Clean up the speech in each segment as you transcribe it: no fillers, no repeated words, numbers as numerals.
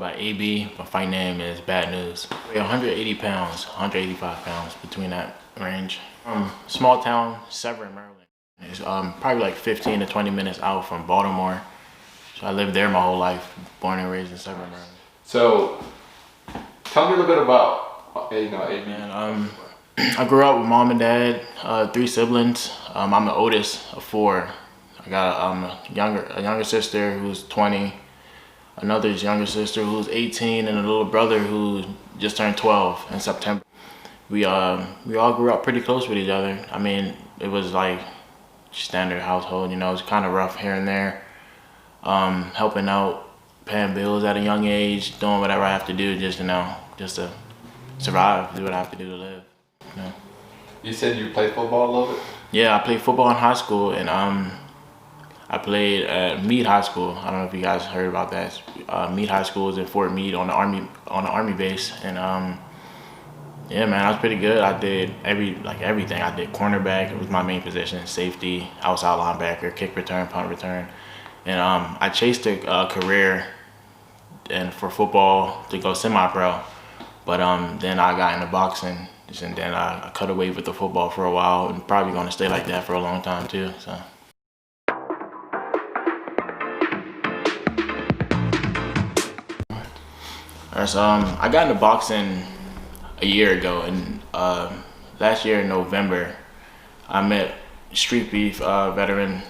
by AB. My fight name is Bad News. I weigh 180 pounds, 185 pounds, between that range. Small town, Severn, Maryland. It's probably like 15 to 20 minutes out from Baltimore. So I lived there my whole life, born and raised in Severn, Maryland. So tell me a little bit about AB. Man, I grew up with mom and dad, 3 siblings. I'm the oldest of 4. I got a younger sister who's 20, another younger sister who's 18, and a little brother who just turned 12 in September. We all grew up pretty close with each other. I mean, it was like standard household, you know. It was kind of rough here and there. Helping out, paying bills at a young age, doing whatever I have to do just to survive, do what I have to do to live. You know? You said you played football a little bit? Yeah, I played football in high school, and I played at Meade High School. I don't know if you guys heard about that. Meade High School is in Fort Meade on the Army base, and yeah, man, I was pretty good. I did everything. I did cornerback. It was my main position. Safety, outside linebacker, kick return, punt return, and I chased a career and for football to go semi-pro, but then I got into boxing. And then I cut away with the football for a while, and probably gonna stay like that for a long time too. So. Alright, so I got into boxing a year ago, and last year in November, I met Street Beef veteran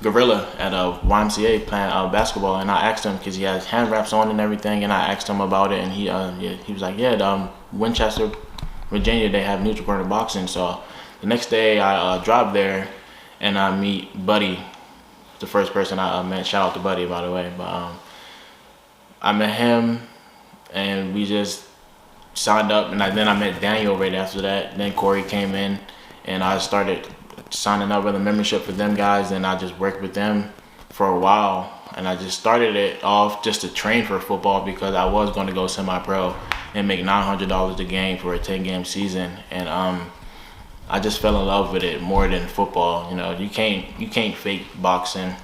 Gorilla at a YMCA playing basketball, and I asked him because he has hand wraps on and everything, and I asked him about it, and he was like, yeah, Winchester, Virginia, they have neutral corner boxing. So the next day I drive there and I meet Buddy, the first person I met. Shout out to Buddy, by the way. But I met him and we just signed up, and then I met Daniel right after that. Then Corey came in and I started signing up with a membership for them guys, and I just worked with them for a while. And I just started it off just to train for football because I was going to go semi-pro and make $900 a game for a 10-game season. And I just fell in love with it more than football. You know, you can't fake boxing.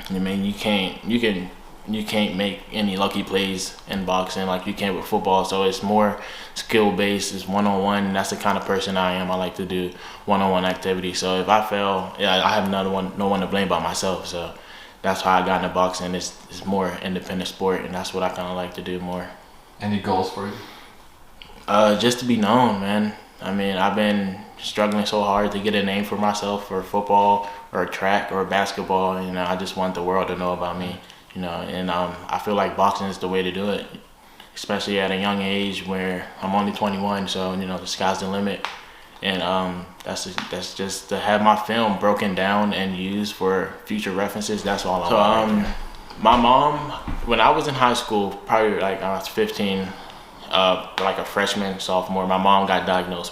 I mean, you can't make any lucky plays in boxing like you can with football. So it's more skill-based, it's one-on-one. That's the kind of person I am. I like to do one-on-one activity. So if I fail, yeah, I have no one to blame but myself. So that's how I got into boxing. It's more independent sport, and that's what I kind of like to do more. Any goals for you? Just to be known, man. I mean, I've been struggling so hard to get a name for myself for football or track or basketball. You know, I just want the world to know about me. You know, and I feel like boxing is the way to do it, especially at a young age where I'm only 21. So you know, the sky's the limit. And that's just to have my film broken down and used for future references. That's all I want. My mom, when I was in high school, probably like I was 15, like a freshman, sophomore, my mom got diagnosed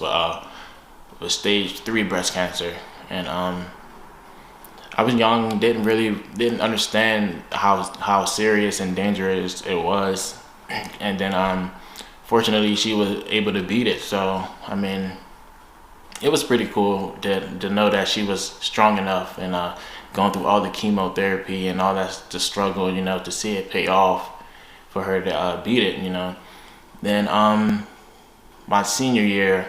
with stage 3 breast cancer, and I was young, didn't understand how serious and dangerous it was, and then fortunately she was able to beat it. So I mean, it was pretty cool to know that she was strong enough and going through all the chemotherapy and all that, the struggle, you know, to see it pay off for her to beat it, you know. Then my senior year,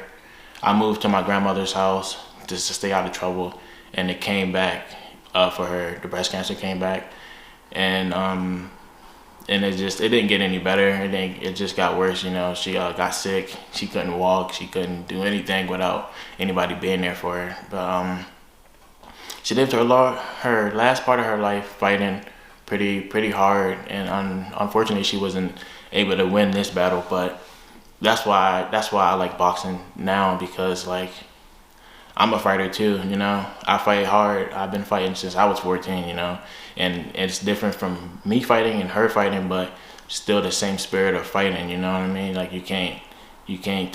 I moved to my grandmother's house just to stay out of trouble, and it came back for her. The breast cancer came back, and it didn't get any better. It just got worse, you know. She got sick. She couldn't walk. She couldn't do anything without anybody being there for her. But she lived her last part of her life fighting pretty hard, and unfortunately she wasn't able to win this battle. But that's why I like boxing now, because like I'm a fighter too, you know. I fight hard. I've been fighting since I was 14, you know. And it's different from me fighting and her fighting, but still the same spirit of fighting, you know what I mean? Like you can't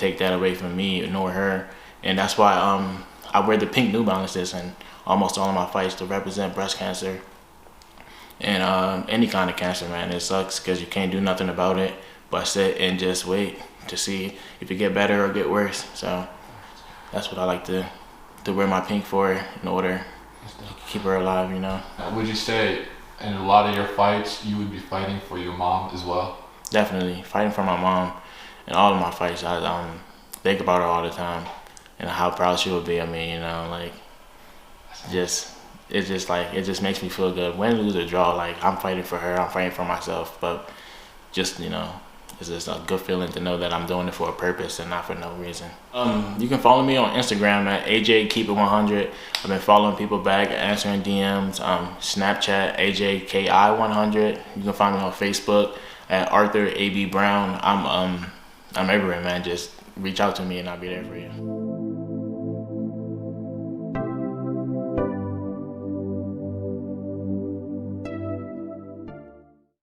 take that away from me nor her. And that's why I wear the pink New Balances in almost all of my fights to represent breast cancer and any kind of cancer, man. It sucks because you can't do nothing about it but sit and just wait to see if it get better or get worse. So that's what I like to wear my pink for, in order to keep her alive, you know. Would you say in a lot of your fights you would be fighting for your mom as well? definitely fighting for my mom. In all of my fights, I think about her all the time and how proud she would be of me. You know, like it just makes me feel good. Win, lose, or draw, like I'm fighting for her, I'm fighting for myself. But just it's just a good feeling to know that I'm doing it for a purpose and not for no reason. You can follow me on Instagram at AJKeepIt100. I've been following people back, answering DMs. Snapchat AJKI100. You can find me on Facebook at Arthur AB Brown. I'm everywhere, man. Just reach out to me and I'll be there for you.